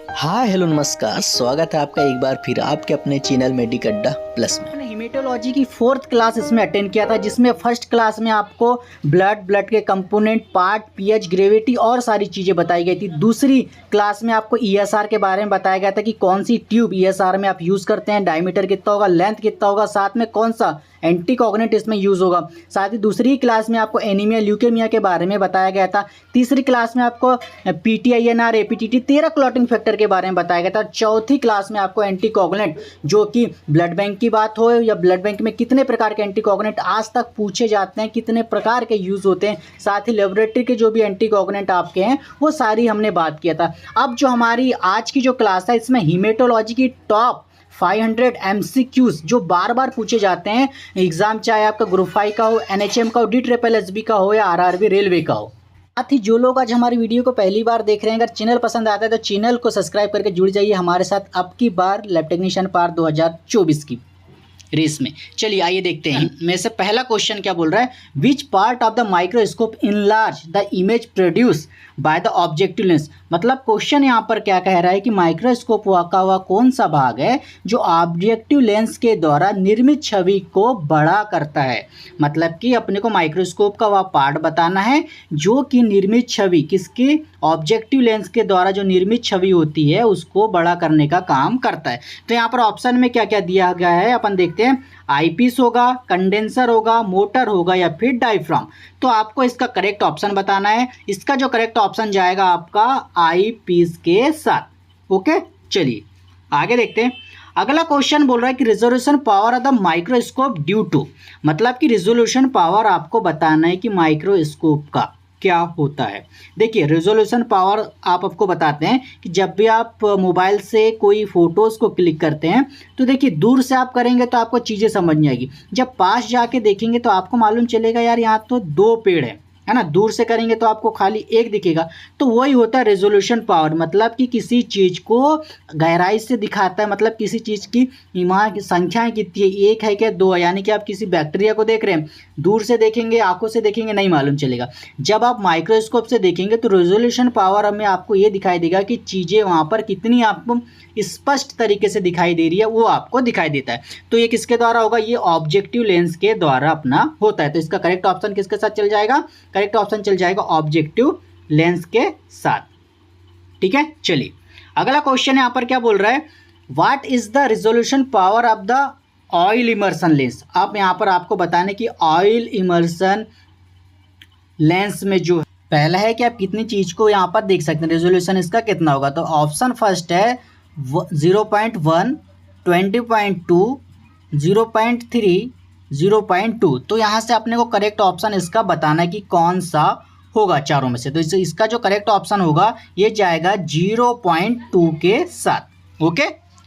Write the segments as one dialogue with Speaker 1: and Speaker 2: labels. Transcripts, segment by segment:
Speaker 1: हाँ हेलो नमस्कार, स्वागत है आपका एक बार फिर आपके अपने चैनल मेडिकड्डा प्लस में।
Speaker 2: मैंने हीमेटोलॉजी की 4th क्लास इसमें अटेंड किया था, जिसमें फर्स्ट क्लास में आपको ब्लड के कंपोनेंट, पार्ट, पीएच, ग्रेविटी और सारी चीज़ें बताई गई थी। दूसरी क्लास में आपको ईएसआर के बारे में बताया गया था कि कौन सी ट्यूब ईएसआर में आप यूज़ करते हैं, डायमीटर कितना होगा, लेंथ कितना होगा, साथ में कौन सा एंटीकोगुलेंट इसमें यूज़ होगा। साथ ही दूसरी क्लास में आपको एनीमिया, ल्यूकेमिया के बारे में बताया गया था। तीसरी क्लास में आपको पीटीआईएनआर, एपीटीटी 13 क्लॉटिंग फैक्टर के बारे में बताया गया था। चौथी क्लास में आपको एंटीकोगुलेंट, जो कि ब्लड बैंक की बात हो या ब्लड बैंक में कितने प्रकार के एंटीकोगुलेंट आज तक पूछे जाते हैं, कितने प्रकार के यूज़ होते हैं, साथ ही लेबोरेटरी के जो भी एंटीकोगुलेंट आपके हैं वो सारी हमने बात किया था। अब जो हमारी आज की जो क्लास है इसमें हीमेटोलॉजी की टॉप 500 MCQs जो बार बार पूछे जाते हैं एग्जाम, चाहे आपका ग्रुप 5 का हो, NHM का हो, DSSB का हो या RRB रेलवे का हो। साथ ही जो लोग आज हमारी वीडियो को पहली बार देख रहे हैं, अगर चैनल पसंद आता है तो चैनल को सब्सक्राइब करके जुड़ जाइए हमारे साथ अब की बार लैब टेक्नीशियन पार 2024 की रेस में। चलिए आइए देखते हैं। में से पहला क्वेश्चन क्या बोल रहा है, which part of the microscope enlarge the image produce by the objective lens. मतलब क्वेश्चन यहाँ पर क्या कह रहा है कि माइक्रोस्कोप का हुआ कौन सा भाग है जो ऑब्जेक्टिव लेंस के द्वारा निर्मित छवि को बड़ा करता है। मतलब कि अपने को माइक्रोस्कोप का वह पार्ट बताना है जो कि निर्मित छवि किसके, ऑब्जेक्टिव लेंस के द्वारा जो निर्मित छवि होती है उसको बड़ा करने का काम करता है। तो यहाँ पर ऑप्शन में क्या क्या दिया गया है अपन देखते हैं। आईपीस होगा, कंडेंसर होगा, मोटर होगा या फिर डायफ्राम। तो आपको इसका करेक्ट ऑप्शन बताना है। इसका जो करेक्ट ऑप्शन जाएगा आपका आईपीस के साथ। ओके, चलिए आगे देखते हैं। अगला क्वेश्चन बोल रहा है कि resolution power of the microscope due to. मतलब कि रिजोल्यूशन पावर आपको बताना है कि माइक्रोस्कोप का क्या होता है। देखिए रेजोल्यूशन पावर आपको बताते हैं कि जब भी आप मोबाइल से कोई फोटोज़ को क्लिक करते हैं तो देखिए दूर से आप करेंगे तो आपको चीज़ें समझ नहीं आएगी, जब पास जाके देखेंगे तो आपको मालूम चलेगा यार यहाँ तो 2 पेड़ है ना। दूर से करेंगे तो आपको खाली एक दिखेगा। तो वही होता है रेजोल्यूशन पावर। मतलब कि किसी चीज़ को गहराई से दिखाता है, मतलब किसी चीज़ की इमारत की संख्याएं कितनी है, 1 है क्या 2 है। यानी कि आप किसी बैक्टीरिया को देख रहे हैं, दूर से देखेंगे, आंखों से देखेंगे नहीं मालूम चलेगा। जब आप माइक्रोस्कोप से देखेंगे तो रेजोल्यूशन पावर हमें आपको ये दिखाई देगा कि चीज़ें वहाँ पर कितनी आपको स्पष्ट तरीके से दिखाई दे रही है, वो आपको दिखाई देता है। तो ये किसके द्वारा होगा, ये ऑब्जेक्टिव लेंस के द्वारा अपना होता है। तो इसका करेक्ट ऑप्शन किसके साथ चल जाएगा, करेक्ट ऑप्शन चल जाएगा ऑब्जेक्टिव लेंस के साथ। ठीक है, चलिए अगला क्वेश्चन यहाँ पर क्या बोल रहा है, what is the resolution power of the oil immersion lens. अब यहाँ पर आपको बताने की ऑयल इमर्शन लेंस में जो पहला है कि आप कितनी चीज़ को यहाँ पर देख सकते हैं, रेजोल्यूशन इसका कितना होगा। तो ऑप्शन फर्स्ट है 0.1, 20.2, 0.3, 0.2। तो यहाँ से अपने को करेक्ट ऑप्शन इसका बताना है कि कौन सा होगा चारों में से। तो इसका जो करेक्ट ऑप्शन होगा ये जाएगा 0.2 के साथ। ओके,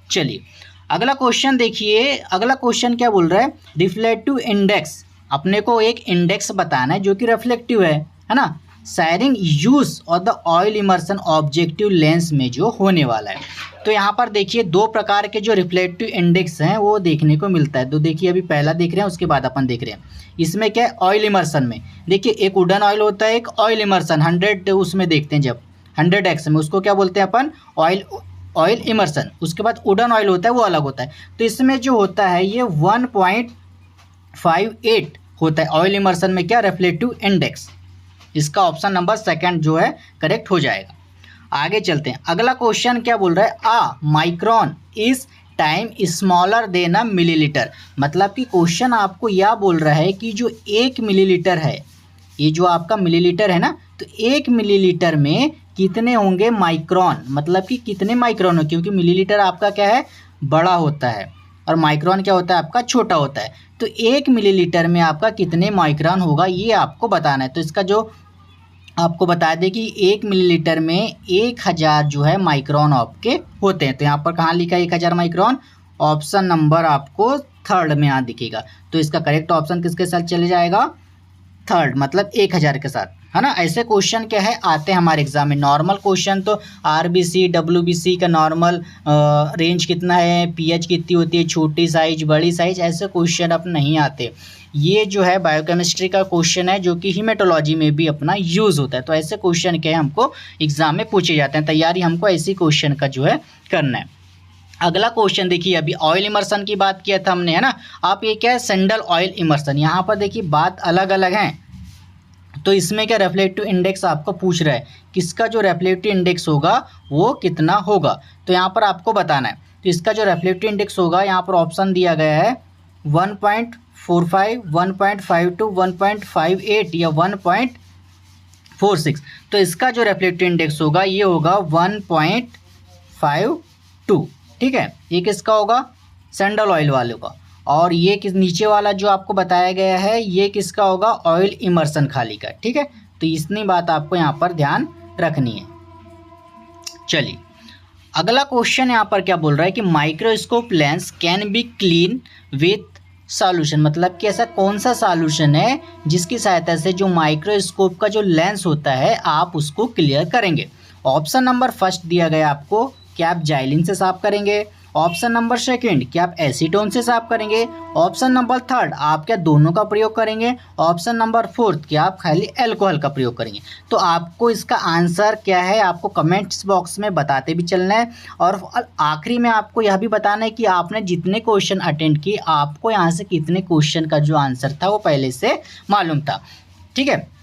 Speaker 2: चलिए अगला क्वेश्चन देखिए। अगला क्वेश्चन क्या बोल रहा है, रिफ्लेक्टिव इंडेक्स। अपने को एक इंडेक्स बताना है जो कि रिफ्लेक्टिव है ना, शायरिंग यूज और the oil immersion objective lens में जो होने वाला है। तो यहाँ पर देखिए 2 प्रकार के जो रिफ्लेक्टिव इंडेक्स हैं वो देखने को मिलता है। तो देखिए अभी पहला देख रहे हैं, उसके बाद अपन देख रहे हैं इसमें क्या है, ऑयल इमर्शन में देखिए एक वुडन ऑयल होता है, एक ऑयल इमर्शन 100 उसमें देखते हैं जब 100x में, उसको क्या बोलते हैं अपन, ऑयल इमर्शन। उसके बाद वुडन ऑयल होता है वो अलग होता है। तो इसमें जो होता है ये 1.58 होता है ऑयल इमर्शन में क्या, रिफ्लेक्टिव इंडेक्स। इसका ऑप्शन नंबर 2 जो है करेक्ट हो जाएगा। आगे चलते हैं। अगला क्वेश्चन क्या बोल रहा है, micron is time smaller than a millilitre. मतलब कि क्वेश्चन आपको यह बोल रहा है कि जो 1 मिलीलीटर है, ये जो आपका मिलीलीटर है ना, तो 1 मिलीलीटर में कितने होंगे माइक्रोन। मतलब कि कितने माइक्रोन हो, क्योंकि मिलीलीटर आपका क्या है, बड़ा होता है और माइक्रोन क्या होता है आपका, छोटा होता है। तो 1 मिलीलीटर में आपका कितने माइक्रोन होगा ये आपको बताना है। तो इसका जो आपको बता दें कि 1 मिलीलीटर में 1000 जो है माइक्रोन आपके होते हैं। तो यहाँ पर कहाँ लिखा है 1000 माइक्रोन, ऑप्शन नंबर आपको 3rd में यहाँ दिखेगा। तो इसका करेक्ट ऑप्शन किसके साथ चले जाएगा, 3rd, मतलब 1000 के साथ, है ना। ऐसे क्वेश्चन क्या है आते हैं हमारे एग्जाम में। नॉर्मल क्वेश्चन तो RBC WBC का नॉर्मल रेंज कितना है, पीएच कितनी होती है, छोटी साइज बड़ी साइज, ऐसे क्वेश्चन अब नहीं आते। ये जो है बायोकेमिस्ट्री का क्वेश्चन है जो कि हीमेटोलॉजी में भी अपना यूज़ होता है। तो ऐसे क्वेश्चन के हमको एग्जाम में पूछे जाते हैं, तैयारी हमको ऐसी क्वेश्चन का जो है करना है। अगला क्वेश्चन देखिए, अभी ऑयल इमर्शन की बात किया था हमने, है ना। आप ये क्या है, सैंडल ऑयल इमर्शन, यहाँ पर देखिए बात अलग अलग है। तो इसमें क्या रिफ्लेक्टिव इंडेक्स आपको पूछ रहा है, किसका जो रिफ्लेक्टिव इंडेक्स होगा वो कितना होगा, तो यहाँ पर आपको बताना है। तो इसका जो रिफ्लेक्टिव इंडेक्स होगा, यहाँ पर ऑप्शन दिया गया है 1.45, 1.52, 1.58 या 1.46। तो इसका जो रिफ्लेक्टिव इंडेक्स होगा ये होगा 1.52, ठीक है। ये किसका होगा, सैंडल ऑयल वालों का। और ये किस नीचे वाला जो आपको बताया गया है ये किसका होगा, ऑयल इमर्शन खाली का, ठीक है। तो इतनी बात आपको यहाँ पर ध्यान रखनी है। चलिए अगला क्वेश्चन यहाँ पर क्या बोल रहा है कि microscope lens can be clean with solution, मतलब कि ऐसा कौन सा सॉल्यूशन है जिसकी सहायता से जो माइक्रोस्कोप का जो लेंस होता है आप उसको क्लियर करेंगे। ऑप्शन नंबर फर्स्ट दिया गया आपको कि आप जाइलिन से साफ करेंगे, ऑप्शन नंबर सेकंड कि आप एसीटोन से साफ करेंगे, ऑप्शन नंबर थर्ड आप क्या दोनों का प्रयोग करेंगे, ऑप्शन नंबर फोर्थ कि आप खाली अल्कोहल का प्रयोग करेंगे। तो आपको इसका आंसर क्या है आपको कमेंट्स बॉक्स में बताते भी चलना है। और आखिरी में आपको यह भी बताना है कि आपने जितने क्वेश्चन अटेंड किए आपको यहाँ से कितने क्वेश्चन का जो आंसर था वो पहले से मालूम था, ठीक है।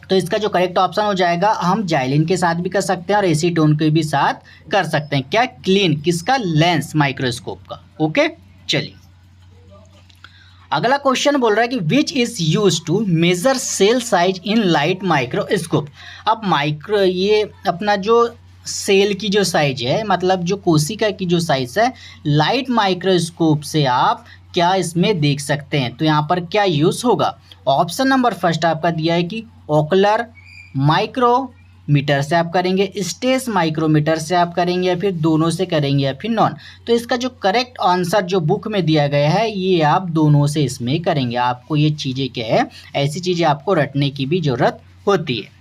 Speaker 2: तो इसका जो करेक्ट ऑप्शन हो जाएगा, हम जाइलिन के साथ भी कर सकते हैं और एसीटोन के भी साथ कर सकते हैं। क्या, क्लीन किसका, लेंस माइक्रोस्कोप का, ओके। चलिए अगला क्वेश्चन बोल रहा है कि which is use to measure cell size in light microscope. अब ये अपना जो सेल की जो साइज है, मतलब जो कोशिका की जो साइज है, लाइट माइक्रोस्कोप से आप क्या इसमें देख सकते हैं। तो यहाँ पर क्या यूज़ होगा, ऑप्शन नंबर फर्स्ट आपका दिया है कि ओकुलर माइक्रोमीटर से आप करेंगे, स्टेस माइक्रोमीटर से आप करेंगे, या फिर दोनों से करेंगे, या फिर नॉन। तो इसका जो करेक्ट आंसर जो बुक में दिया गया है ये आप दोनों से इसमें करेंगे। आपको ये चीज़ें क्या है, ऐसी चीज़ें आपको रटने की भी ज़रूरत होती है।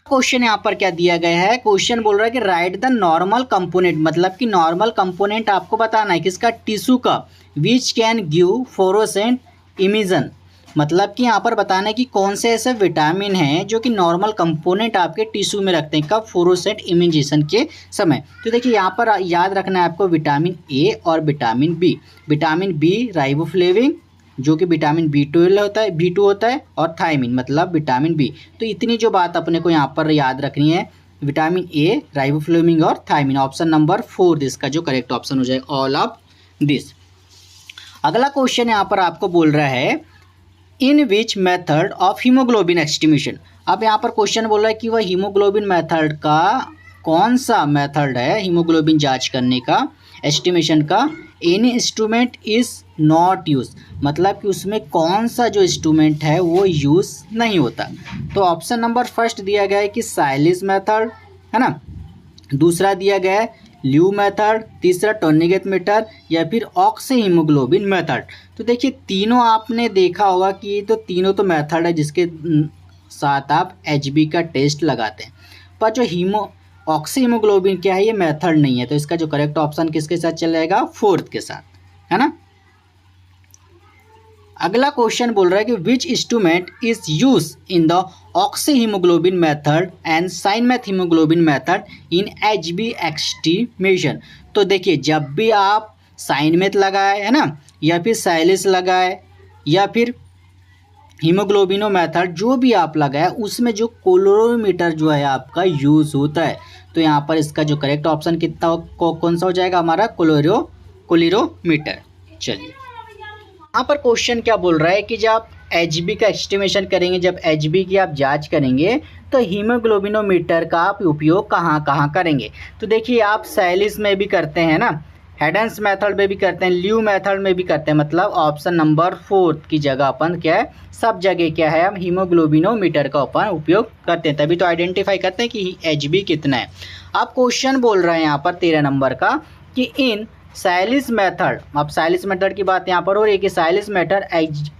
Speaker 2: क्वेश्चन यहाँ पर क्या दिया गया है, क्वेश्चन बोल रहा है कि राइट द नॉर्मल कंपोनेंट, मतलब कि नॉर्मल कंपोनेंट आपको बताना है किसका, टिश्यू का, which can give fluorescent emission, मतलब कि यहाँ पर बताना है कि कौन से ऐसे विटामिन हैं जो कि नॉर्मल कंपोनेंट आपके टिश्यू में रखते हैं, कब, फ्लोरोसेंट इमिशन के समय। तो देखिए यहाँ पर याद रखना है आपको विटामिन ए और vitamin B. Vitamin B riboflavin जो कि विटामिन B2 होता है, B2 होता है, और थायमिन मतलब विटामिन बी। तो इतनी जो बात अपने को यहाँ पर याद रखनी है, विटामिन ए, राइबोफ्लेविन और थायमिन। ऑप्शन नंबर 4 इसका जो करेक्ट ऑप्शन हो जाएगा, ऑल ऑफ दिस। अगला क्वेश्चन यहाँ पर आपको बोल रहा है in which method of haemoglobin estimation. अब यहाँ पर क्वेश्चन बोल रहा है कि वह हीमोग्लोबिन मेथड का कौन सा मेथड है हीमोग्लोबिन जांच करने का, एस्टिमेशन का। Any instrument is not use, मतलब कि उसमें कौन सा जो इंस्ट्रूमेंट है वो यूज़ नहीं होता। तो ऑप्शन नंबर फर्स्ट दिया गया है कि साइलिस मेथड, है ना, दूसरा दिया गया है ल्यू मेथड, तीसरा टर्निगेट मेथड, या फिर ऑक्सी हीमोग्लोबिन मेथड। तो देखिए तीनों आपने देखा होगा कि ये तो तीनों तो मेथड है जिसके साथ आप HB का टेस्ट लगाते हैं, पर जो ऑक्सी हीमोग्लोबिन क्या है ये मेथड नहीं है। तो इसका जो करेक्ट ऑप्शन किसके साथ चलेगा, 4th के साथ, है ना। अगला क्वेश्चन बोल रहा है कि which instrument is use in the oxyhaemoglobin method and cyanmethaemoglobin method in HB estimation. तो देखिए जब भी आप साइनमेथ लगाए, है ना, या फिर साइलिस लगाए, या फिर हीमोग्लोबिनो मेथड जो भी आप लगाए, उसमें जो कोलोरीमीटर जो है आपका यूज़ होता है। तो यहाँ पर इसका जो करेक्ट ऑप्शन कितना कौन सा हो जाएगा हमारा, कोलोरीमीटर। चलिए यहाँ पर क्वेश्चन क्या बोल रहा है कि जब आप HB का एस्टिमेशन करेंगे, जब HB की आप जांच करेंगे तो हीमोग्लोबिनोमीटर का आप उपयोग कहाँ कहाँ करेंगे। तो देखिए आप साइलिस में भी करते हैं ना, हेडेंस मेथड में भी करते हैं, ल्यू मेथड में भी करते हैं, मतलब ऑप्शन नंबर 4 की जगह अपन क्या है, सब जगह क्या है, हम हीमोग्लोबिनोमीटर का अपन उपयोग करते हैं, तभी तो आइडेंटिफाई करते हैं कि HB कितना है। अब क्वेश्चन बोल रहे हैं यहाँ पर 13 नंबर का कि इन साइलिस मेथड, अब साइलिस मेथड की बात यहाँ पर हो रही है कि साइलिस मेथड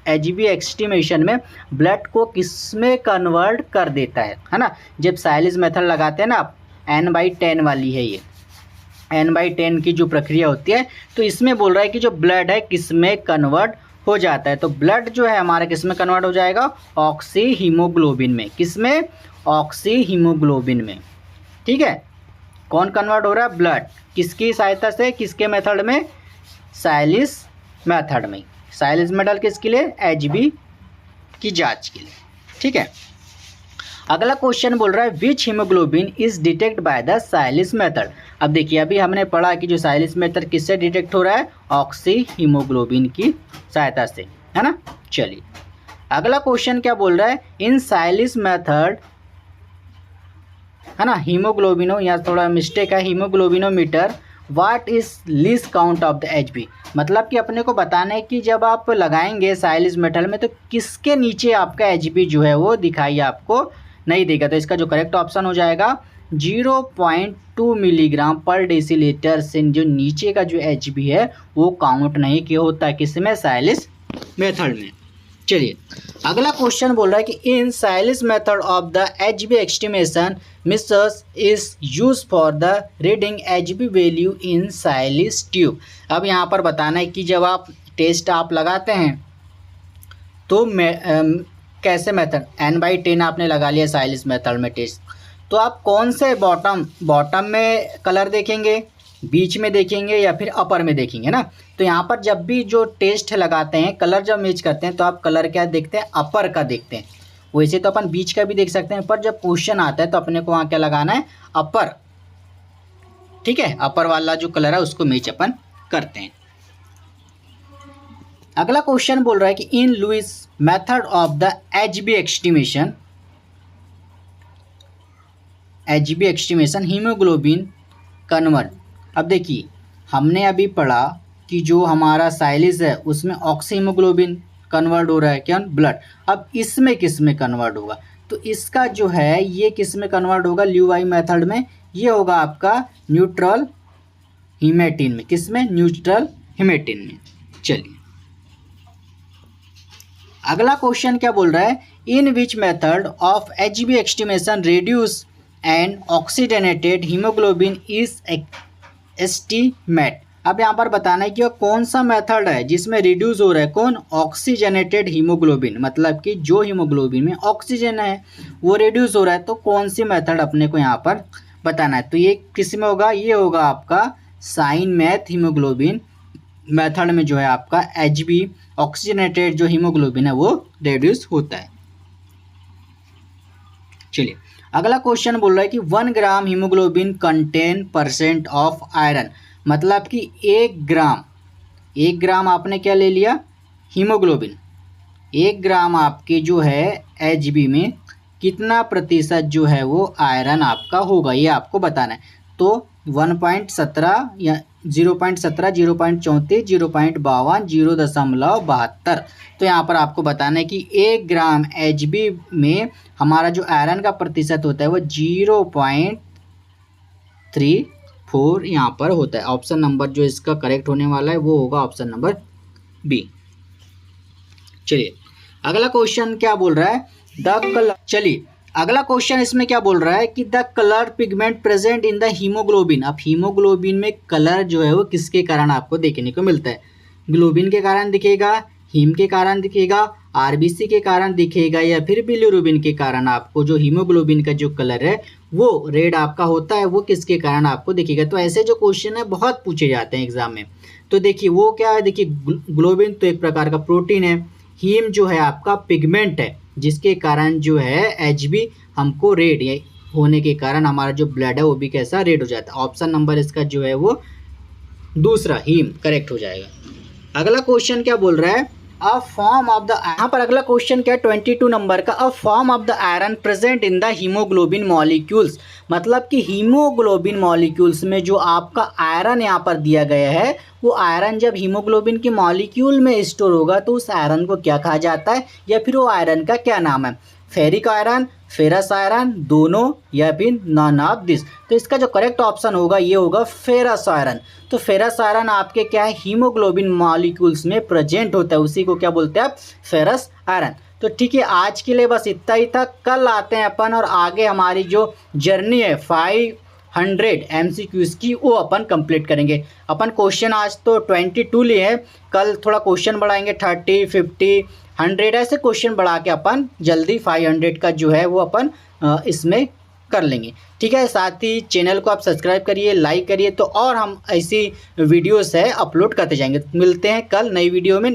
Speaker 2: HB एस्टिमेशन में ब्लड को किस में कन्वर्ट कर देता है ना। जब साइलिस मेथड लगाते हैं ना आप, N/10 वाली है ये, N/10 की जो प्रक्रिया होती है, तो इसमें बोल रहा है कि जो ब्लड है किस में कन्वर्ट हो जाता है। तो ब्लड जो है हमारा किस में कन्वर्ट हो जाएगा, ऑक्सी हीमोग्लोबिन में। किस में, ऑक्सी हीमोग्लोबिन में। ठीक है, कौन कन्वर्ट हो रहा है, ब्लड, किसकी सहायता से, किसके मेथड में, साइलिस मेथड में। साइलिस मेथड किसके लिए, एचबी की जांच के लिए। ठीक है, अगला क्वेश्चन बोल रहा है which haemoglobin is detect by the Sahli's method. अब देखिए अभी हमने पढ़ा कि जो साइलिस मेथड किससे डिटेक्ट हो रहा है, ऑक्सी हीमोग्लोबिन की सहायता से, है ना। चलिए अगला क्वेश्चन क्या बोल रहा है, इन साइलिस मेथड, है ना, हीमोग्लोबिनो, यहाँ थोड़ा मिस्टेक है, haemoglobinometer what is least count of the HB. मतलब कि अपने को बताना है कि जब आप लगाएंगे साइलिस मेटल में तो किसके नीचे आपका एचबी जो है वो दिखाई आपको नहीं देगा। तो इसका जो करेक्ट ऑप्शन हो जाएगा 0.2 मिलीग्राम पर डेसीलीटर से जो नीचे का जो एचबी है वो काउंट नहीं किया होता, किसमें, साइलिस मेथड में। चलिए अगला क्वेश्चन बोल रहा है कि in Sahli's method of the HB estimation methods is use for the reading HB value in Sahli's tube. अब यहाँ पर बताना है कि जब आप टेस्ट आप लगाते हैं तो कैसे मेथड, n/10 आपने लगा लिया साइलिस मेथड में टेस्ट, तो आप कौन से बॉटम में कलर देखेंगे, बीच में देखेंगे या फिर अपर में देखेंगे ना। तो यहाँ पर जब भी जो टेस्ट लगाते हैं, कलर जब मैच करते हैं तो आप कलर क्या देखते हैं, अपर का देखते हैं। वैसे तो अपन बीच का भी देख सकते हैं, पर जब क्वेश्चन आता है तो अपने को वहाँ क्या लगाना है, अपर। ठीक है, अपर वाला जो कलर है उसको मैच अपन करते हैं। अगला क्वेश्चन बोल रहा है कि in Lewis method of the HB estimation haemoglobin convert. अब देखिए हमने अभी पढ़ा कि जो हमारा साइलिस है उसमें ऑक्सी हीमोग्लोबिन कन्वर्ट हो रहा है, क्या, ब्लड। अब इसमें किस में कन्वर्ट होगा, तो इसका जो है ये किस में कन्वर्ट होगा, ल्यूवाई मेथड में। ये होगा आपका न्यूट्रल हीमेटिन में। किस में, न्यूट्रल हीमेटिन में। चलिए अगला क्वेश्चन क्या बोल रहा है, in which method of HB estimation reduce and oxygenated haemoglobin is estimate. अब यहाँ पर बताना है कि वह कौन सा मेथड है जिसमें रिड्यूस हो रहा है, कौन, ऑक्सीजनेटेड हीमोग्लोबिन, मतलब कि जो हीमोग्लोबिन में ऑक्सीजन है वो रिड्यूस हो रहा है। तो कौन सी मेथड अपने को यहाँ पर बताना है, तो ये किस में होगा, ये होगा आपका साइन मैथ हीमोग्लोबिन मेथड में जो है आपका एचबी ऑक्सीजनेटेड जो हीमोग्लोबिन है वो रिड्यूस होता है। चलिए अगला क्वेश्चन बोल रहा है कि 1 ग्राम हीमोग्लोबिन कंटेन % ऑफ आयरन। मतलब कि 1 ग्राम आपने क्या ले लिया, हीमोग्लोबिन, 1 ग्राम आपके जो है एचबी में कितना प्रतिशत जो है वो आयरन आपका होगा, ये आपको बताना है। तो 1.17 या 0.17, 0.34, 0.52, 0.72। तो यहाँ पर आपको बताना है कि 1 ग्राम एचबी में हमारा जो आयरन का प्रतिशत होता है वो 0.34 यहाँ पर होता है। ऑप्शन नंबर जो इसका करेक्ट होने वाला है वो होगा ऑप्शन नंबर बी। चलिए अगला क्वेश्चन क्या बोल रहा है, द कलर। चलिए अगला क्वेश्चन इसमें क्या बोल रहा है कि the colour pigment present in the haemoglobin. अब हीमोग्लोबिन में कलर जो है वो किसके कारण आपको देखने को मिलता है, ग्लोबिन के कारण दिखेगा, हीम के कारण दिखेगा, आरबीसी के कारण दिखेगा, या फिर बिलिरुबिन के कारण आपको जो हीमोग्लोबिन का जो कलर है वो रेड आपका होता है, वो किसके कारण आपको दिखेगा। तो ऐसे जो क्वेश्चन है बहुत पूछे जाते हैं एग्जाम में। तो देखिए वो क्या है, देखिए ग्लोबिन तो एक प्रकार का प्रोटीन है, हीम जो है आपका पिगमेंट है जिसके कारण जो है एचबी हमको रेड होने के कारण हमारा जो ब्लड है वो भी कैसा, रेड हो जाता है। ऑप्शन नंबर इसका जो है वो दूसरा, हीम, करेक्ट हो जाएगा। अगला क्वेश्चन क्या बोल रहा है, अ फॉर्म ऑफ द, यहाँ पर अगला क्वेश्चन क्या है 22 नंबर का, a form of the iron present in the haemoglobin molecules. मतलब कि हीमोग्लोबिन मॉलिक्यूल्स में जो आपका आयरन यहाँ पर दिया गया है वो आयरन जब हीमोग्लोबिन के मॉलिक्यूल में स्टोर होगा तो उस आयरन को क्या कहा जाता है, या फिर वो आयरन का क्या नाम है, फेरिक आयरन, फेरस आयरन, दोनों, या फिर नॉन ऑफ दिस। तो इसका जो करेक्ट ऑप्शन होगा ये होगा फेरस आयरन। तो फेरस आयरन आपके क्या है, हीमोग्लोबिन मॉलिक्यूल्स में प्रेजेंट होता है, उसी को क्या बोलते हैं आप, फेरस आयरन। तो ठीक है, आज के लिए बस इतना ही था। कल आते हैं अपन और आगे हमारी जो जर्नी है 100 MCQs की वो अपन कंप्लीट करेंगे। अपन क्वेश्चन आज तो 22 लिए हैं, कल थोड़ा क्वेश्चन बढ़ाएंगे 30, 50, 100 ऐसे क्वेश्चन बढ़ा के अपन जल्दी 500 का जो है वो अपन इसमें कर लेंगे। ठीक है, साथ ही चैनल को आप सब्सक्राइब करिए, लाइक करिए, तो और हम ऐसी वीडियोस है अपलोड करते जाएंगे। मिलते हैं कल नई वीडियो में।